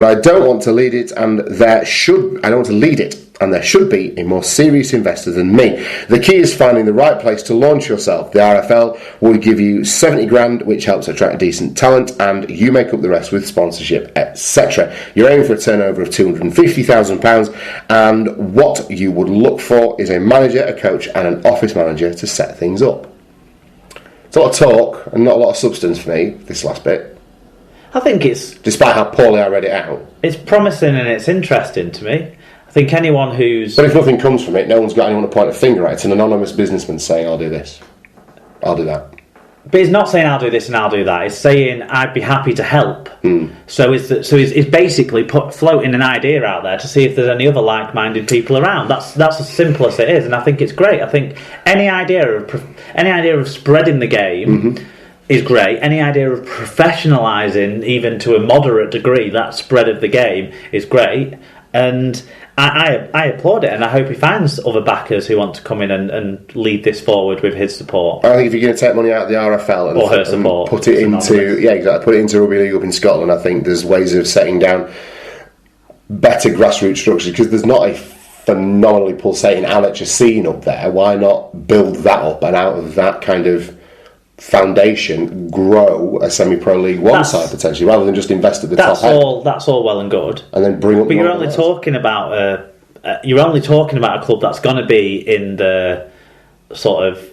But I don't want to lead it, and there should be a more serious investor than me. The key is finding the right place to launch yourself. The RFL will give you 70 grand, which helps attract decent talent, and you make up the rest with sponsorship, etc. You're aiming for a turnover of £250,000, and what you would look for is a manager, a coach, and an office manager to set things up. It's a lot of talk and not a lot of substance for me, this last bit. I think it's... Despite how poorly I read it out. It's promising and it's interesting to me. I think anyone who's... But if nothing comes from it, no one's got anyone to point a finger at. It's an anonymous businessman saying, I'll do this. I'll do that. But he's not saying I'll do this and I'll do that. He's saying I'd be happy to help. So he's basically floating an idea out there to see if there's any other like-minded people around. That's as simple as it is, and I think it's great. I think any idea of spreading the game is great. Any idea of professionalising, even to a moderate degree, that spread of the game is great. And I applaud it, and I hope he finds other backers who want to come in and lead this forward with his support. I think if you're going to take money out of the RFL and put it into rugby league up in Scotland, I think there's ways of setting down better grassroots structures, because there's not a phenomenally pulsating amateur scene up there. Why not build that up, and out of that kind of foundation grow a semi-pro League One side potentially, rather than just invest at the top end. That's all well and good, and then bring up. But you're only talking about a club that's going to be in the sort of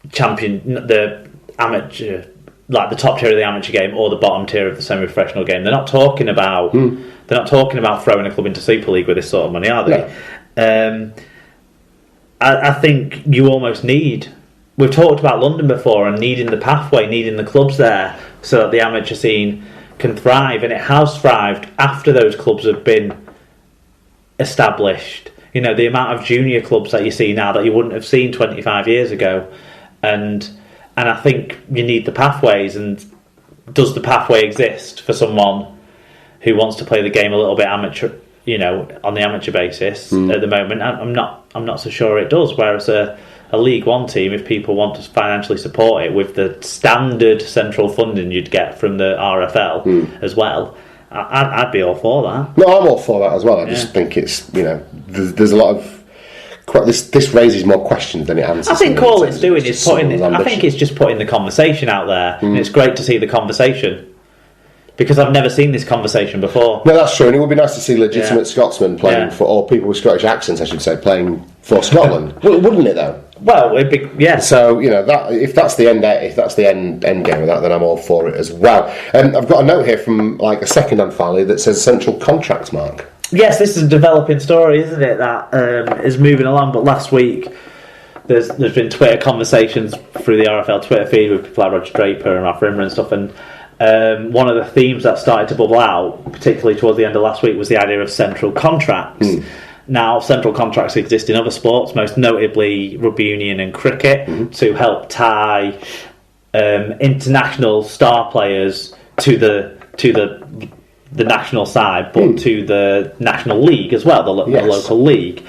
the amateur, like the top tier of the amateur game or the bottom tier of the semi-professional game. They're not talking about throwing a club into Super League with this sort of money, are they? No. I think you almost need. We've talked about London before and needing the pathway, needing the clubs there so that the amateur scene can thrive, and it has thrived after those clubs have been established. You know, the amount of junior clubs that you see now that you wouldn't have seen 25 years ago, and I think you need the pathways. And does the pathway exist for someone who wants to play the game a little bit amateur, you know, on the amateur basis at the moment? I'm not so sure it does. Whereas a League One team, if people want to financially support it with the standard central funding you'd get from the RFL as well, I'd be all for that. No, I'm all for that as well. I just think it's, you know, there's a lot of this raises more questions than it answers. I think all it's doing is it's just putting the conversation out there, and it's great to see the conversation. Because I've never seen this conversation before. No, that's true, and it would be nice to see legitimate Scotsmen playing for, or people with Scottish accents, I should say, playing for Scotland. Wouldn't it though? Well, it'd be, yeah. So you know that if that's the end game of that, then I'm all for it as well. I've got a note here from like a second-hand family that says central contract mark. Yes, this is a developing story, isn't it? That is moving along. But last week, there's been Twitter conversations through the RFL Twitter feed with people like Roger Draper and Ralph Rimmer and stuff, and one of the themes that started to bubble out, particularly towards the end of last week, was the idea of central contracts. Now, central contracts exist in other sports, most notably rugby union and cricket, to help tie international star players to the national side, but to the national league as well, the local league,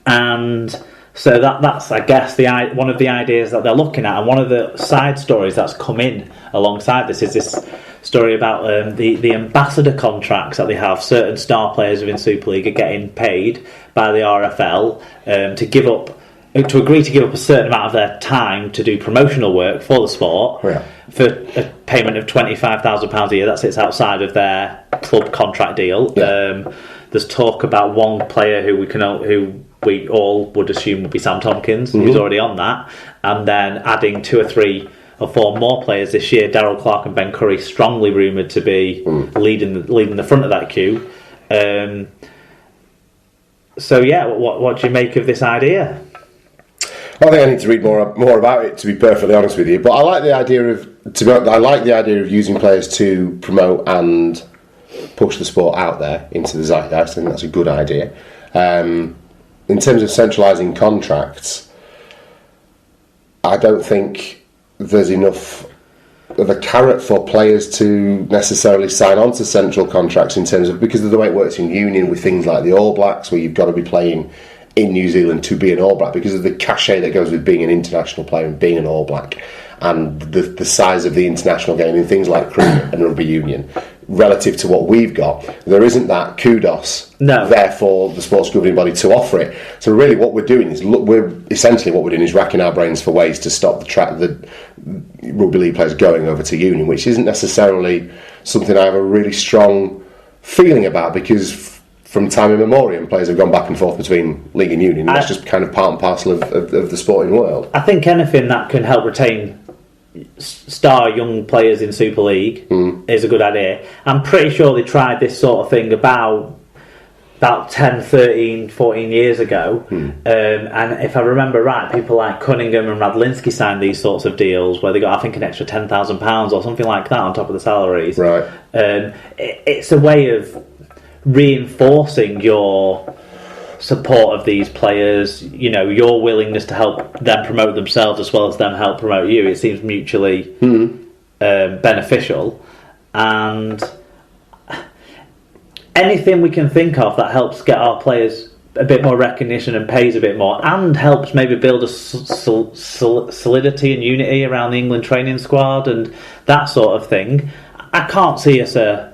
and. So that's, I guess, one of the ideas that they're looking at, and one of the side stories that's come in alongside this is this story about the ambassador contracts that they have. Certain star players within Super League are getting paid by the RFL to agree to give up a certain amount of their time to do promotional work for the sport for a payment of £25,000 a year. That sits outside of their club contract deal. There's talk about one player who we all would assume would be Sam Tompkins, who's already on that, and then adding 2 or 3 or 4 more players this year. Darryl Clark and Ben Curry strongly rumoured to be leading the front of that queue. So yeah, what do you make of this idea? I think I need to read more about it, to be perfectly honest with you. But I like the idea of using players to promote and push the sport out there into the zeitgeist. I think that's a good idea. In terms of centralising contracts, I don't think there's enough of a carrot for players to necessarily sign on to central contracts, in terms of, because of the way it works in union with things like the All Blacks, where you've got to be playing in New Zealand to be an All Black, because of the cachet that goes with being an international player and being an All Black. and the size of the international game in things like cricket and rugby union relative to what we've got, there isn't that kudos there for the sports governing body to offer it. So really what we're doing is racking our brains for ways to stop the rugby league players going over to union, which isn't necessarily something I have a really strong feeling about, because from time immemorial players have gone back and forth between league and union. That's just kind of part and parcel of the sporting world. I think anything that can help retain star young players in Super League is a good idea. I'm pretty sure they tried this sort of thing about 10, 13, 14 years ago, and if I remember right, people like Cunningham and Radlinski signed these sorts of deals where they got, I think, an extra £10,000 or something like that on top of the salaries. Right. It's a way of reinforcing your support of these players, your willingness to help them promote themselves as well as them help promote you. It seems mutually beneficial, and anything we can think of that helps get our players a bit more recognition and pays a bit more, and helps maybe build a solidity and unity around the England training squad and that sort of thing, I can't see as a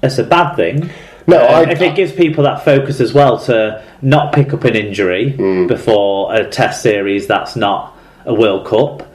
bad thing. No, if it gives people that focus as well to not pick up an injury before a test series that's not a World Cup,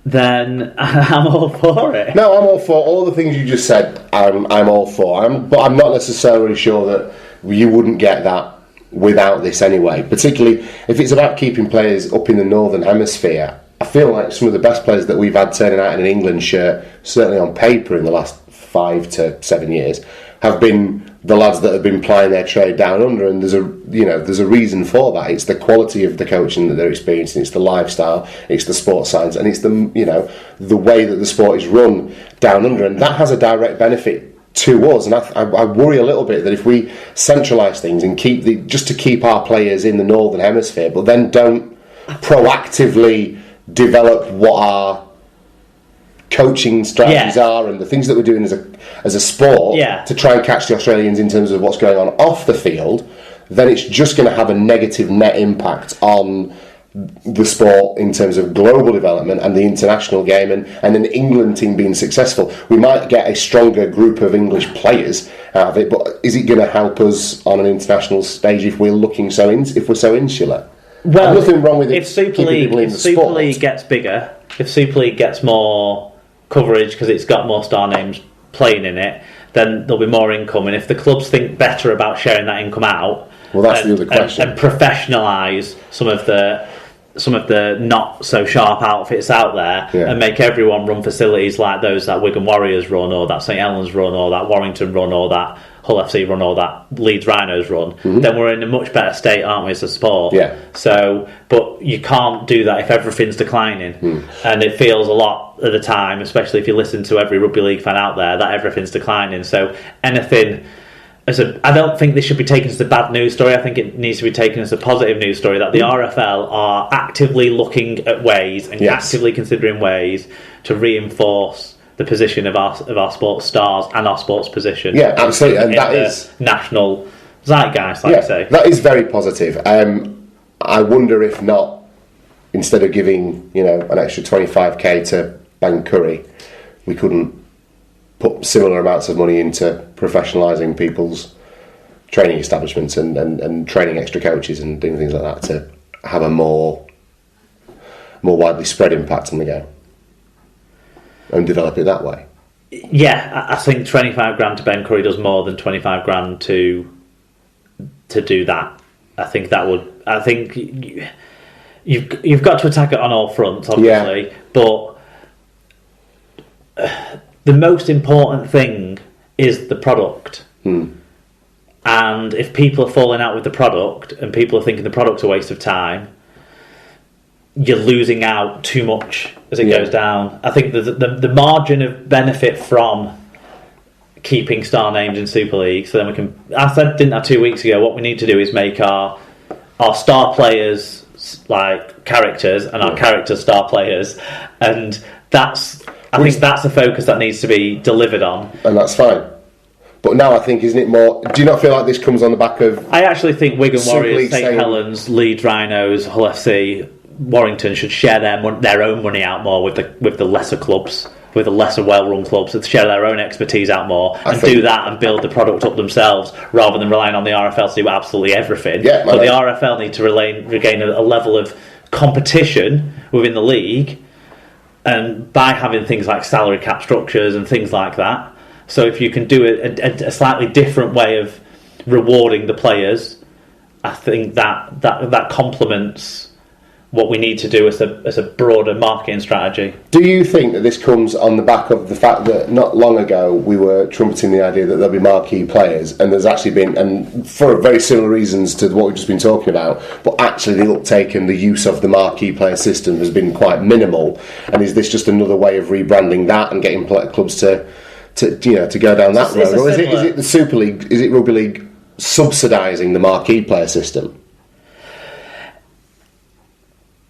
then I'm all for it. No, I'm all for all the things you just said. I'm all for. But I'm not necessarily sure that you wouldn't get that without this anyway. Particularly if it's about keeping players up in the Northern Hemisphere. I feel like some of the best players that we've had turning out in an England shirt, certainly on paper in the last 5 to 7 years, have been the lads that have been plying their trade down under, and there's a reason for that. It's the quality of the coaching that they're experiencing, it's the lifestyle, it's the sports science, and it's the way that the sport is run down under, and that has a direct benefit to us. And I worry a little bit that if we centralise things and keep our players in the Northern Hemisphere, but then don't proactively develop what our coaching strategies are and the things that we're doing as a sport to try and catch the Australians in terms of what's going on off the field, then it's just going to have a negative net impact on the sport in terms of global development and the international game, and an England team being successful. We might get a stronger group of English players out of it, but is it going to help us on an international stage if we're so insular? Well, there's nothing wrong with it. If Super League gets bigger, if Super League gets more coverage because it's got more star names playing in it, then there'll be more income. And if the clubs think better about sharing that income out, well, that's the other question, and professionalise some of the not so sharp outfits out there, and make everyone run facilities like those that Wigan Warriors run, or that St Helens run, or that Warrington run, or that Hull FC run, or that Leeds Rhinos run, then we're in a much better state, aren't we, as a sport? Yeah. So, but you can't do that if everything's declining, and it feels a lot at the time, especially if you listen to every rugby league fan out there, that everything's declining. So anything I don't think this should be taken as a bad news story. I think it needs to be taken as a positive news story that the RFL are actively looking at ways and actively considering ways to reinforce the position of our sports stars and our sports position. Yeah, absolutely, and that is national zeitgeist, like I say. That is very positive. I wonder if not, instead of giving an extra 25k to Ben Curry, we couldn't put similar amounts of money into professionalising people's training establishments and training extra coaches and doing things like that to have a more widely spread impact on the game and develop it that way. Yeah, I think 25 grand to Ben Curry does more than 25 grand to do that. I think that would. I think you've got to attack it on all fronts, obviously, but the most important thing is the product. And if people are falling out with the product and people are thinking the product's a waste of time, you're losing out too much as it goes down. I think the margin of benefit from keeping star names in Super League, so then we can, I said, didn't I, 2 weeks ago, what we need to do is make our star players like characters and our characters star players, and I think that's a focus that needs to be delivered on. And that's fine. But now I think, isn't it more... Do you not feel like this comes on the back of... I actually think Wigan Warriors, St Helens, Leeds Rhinos, Hull FC, Warrington should share their own money out more with the lesser clubs, with the lesser well-run clubs, to share their own expertise out more and do that and build the product up themselves rather than relying on the RFL to do absolutely everything. Yeah, but the RFL need to regain a level of competition within the league, and by having things like salary cap structures and things like that. So if you can do a slightly different way of rewarding the players, I think that complements what we need to do as a broader marketing strategy. Do you think that this comes on the back of the fact that not long ago we were trumpeting the idea that there'll be marquee players, and there's actually been, and for very similar reasons to what we've just been talking about, but actually the uptake and the use of the marquee player system has been quite minimal? And is this just another way of rebranding that and getting clubs to go down that road? Or is it the Super League? Is it Rugby League subsidising the marquee player system?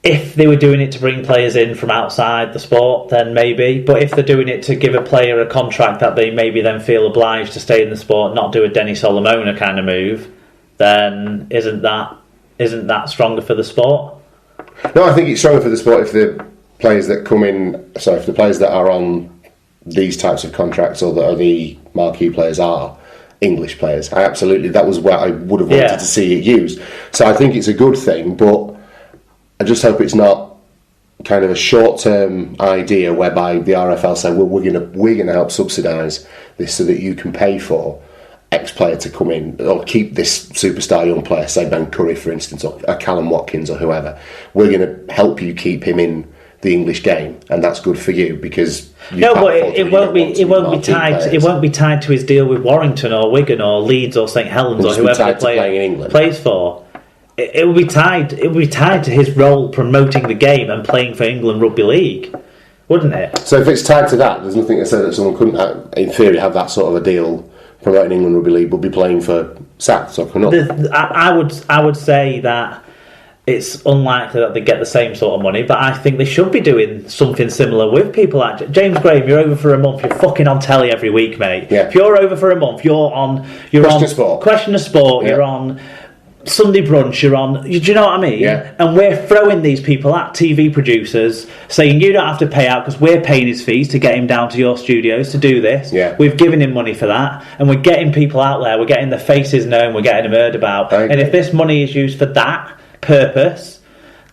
If they were doing it to bring players in from outside the sport, then maybe. But if they're doing it to give a player a contract that they maybe then feel obliged to stay in the sport, not do a Denny Solomona kind of move, then isn't that stronger for the sport? No, I think it's stronger for the sport if the players that come in, if the players that are on these types of contracts or that are the marquee players are English players. That was where I would have wanted to see it used. So I think it's a good thing, but I just hope it's not kind of a short-term idea whereby the RFL say, well, we're going to help subsidise this so that you can pay for X player to come in or keep this superstar young player, say Ben Curry, for instance, or Callum Watkins or whoever. We're going to help you keep him in the English game, and that's good for you because it won't be tied to his deal with Warrington or Wigan or Leeds or St Helens or whoever the player plays for. It would be tied to his role promoting the game and playing for England Rugby League, wouldn't it? So if it's tied to that, there's nothing to say that someone couldn't, in theory, have that sort of a deal promoting England Rugby League, but be playing for Sats or Connaught. I would say that it's unlikely that they get the same sort of money, but I think they should be doing something similar with people like James Graham. You're over for a month. You're fucking on telly every week, mate. Yeah. If you're over for a month, you're on Question of Sport. Yeah. You're on Sunday Brunch, you're on. Do you know what I mean? Yeah. And we're throwing these people at TV producers, saying you don't have to pay out because we're paying his fees to get him down to your studios to do this. Yeah. We've given him money for that, and we're getting people out there. We're getting their faces known. We're getting them heard about. And if this money is used for that purpose,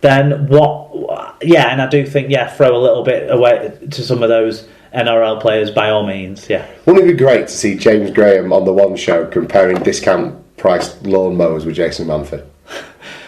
then what? Yeah, and I do think throw a little bit away to some of those NRL players by all means. Yeah. Wouldn't it be great to see James Graham on the One Show comparing discount priced lawnmowers with Jason Manford?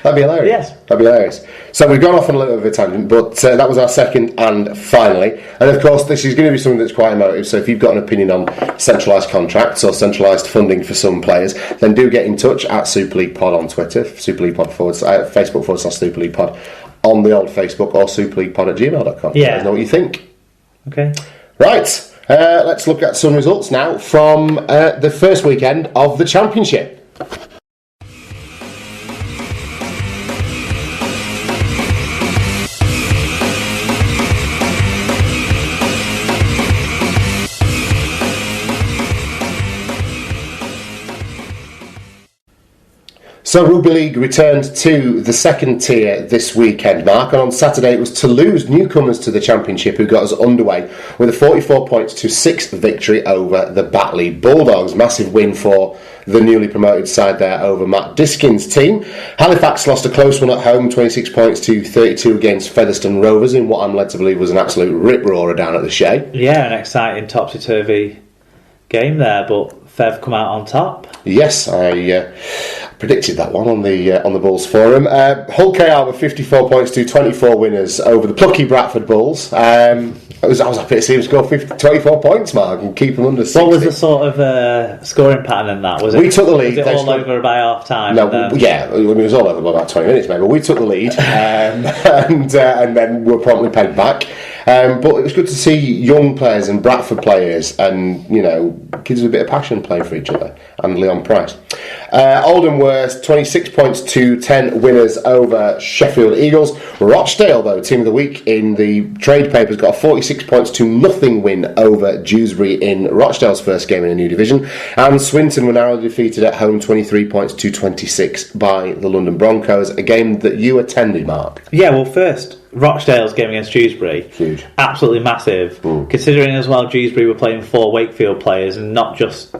That'd be hilarious. Yes. That'd be hilarious. So we've gone off on a little bit of a tangent, but that was our second and finally. And of course, this is going to be something that's quite emotive. So if you've got an opinion on centralised contracts or centralised funding for some players, then do get in touch at Super League Pod on Twitter, Super League Pod Facebook / Super League Pod on the old Facebook, or superleaguepod@gmail.com. Yeah. Let us know what you think. Okay. Right. Let's look at some results now from the first weekend of the Championship. So Rugby League returned to the second tier this weekend, Mark, and on Saturday it was Toulouse, newcomers to the Championship, who got us underway with a 44 points to 6 victory over the Batley Bulldogs. Massive win for the newly promoted side there over Matt Diskin's team. Halifax lost a close one at home, 26 points to 32 against Featherstone Rovers, in what I'm led to believe was an absolute rip-roarer down at the Shea. Yeah, an exciting topsy-turvy game there, but Fev come out on top. Yes, I predicted that one on the Bulls forum. Hull KR with 54 points to 24 winners over the plucky Bradford Bulls. I was happy to see him score 24 points, Mark, and keep them under 60. What was the sort of scoring pattern in that? We took the lead. Was it all over by half time? No, it was all over by about 20 minutes, maybe. But we took the lead, and then were promptly pegged back. But it was good to see young players and Bradford players and, kids with a bit of passion playing for each other, and Leon Price. Oldham were 26 points to 10 winners over Sheffield Eagles. Rochdale, though, team of the week in the trade papers, got a 46 points to nothing win over Dewsbury in Rochdale's first game in a new division. And Swinton were narrowly defeated at home 23 points to 26 by the London Broncos, a game that you attended, Mark. Yeah, well, first, Rochdale's game against Dewsbury. Huge. Absolutely massive. Considering as well Dewsbury were playing 4 Wakefield players and not just,